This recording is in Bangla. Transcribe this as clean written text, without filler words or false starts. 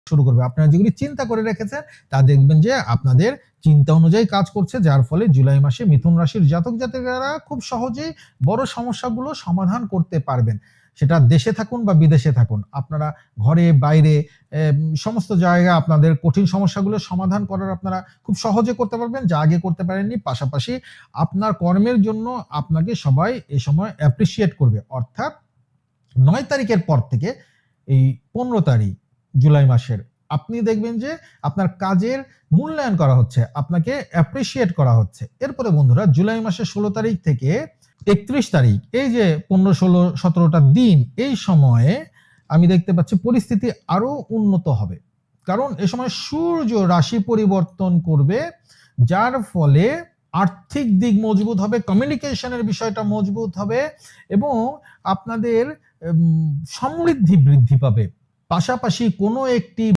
শুরু করবে। আপনারা যেগুলি চিন্তা করে রেখেছেন তা দেখবেন যে আপনাদের চিন্তা অনুযায়ী কাজ করছে, যার ফলে জুলাই মাসে মিথুন রাশির জাতক জাতিকারা খুব সহজেই বড় সমস্যাগুলো সমাধান করতে পারবেন। সেটা দেশে থাকুন বা বিদেশে থাকুন, আপনারা ঘরে বাইরে সমস্ত জায়গায় আপনাদের কঠিন সমস্যাগুলো সমাধান করার আপনারা খুব সহজে করতে পারবেন, যা আগে করতে পারেননি। পাশাপাশি আপনার কর্মের জন্য আপনাকে সবাই এ সময় অ্যাপ্রিসিয়েট করবে। অর্থাৎ 9 তারিখের পর থেকে এই 15 তারিখ জুলাই মাসের আপনি দেখবেন যে আপনার কাজের মূল্যায়ন করা হচ্ছে, আপনাকে অ্যাপ্রিসিয়েট করা হচ্ছে। এরপরে বন্ধুরা জুলাই মাসের 16 তারিখ থেকে 31 তারিখ, এই যে 15, 16, 17টা দিন, এই সময়ে আমি দেখতে পাচ্ছি পরিস্থিতি আরো উন্নত হবে। কারণ এ সময় সূর্য রাশি পরিবর্তন করবে, যার ফলে আর্থিক দিক মজবুত হবে, কমিউনিকেশনের বিষয়টা মজবুত হবে এবং আপনাদের সমৃদ্ধি বৃদ্ধি পাবে। পাশাপাশি কোনো একটি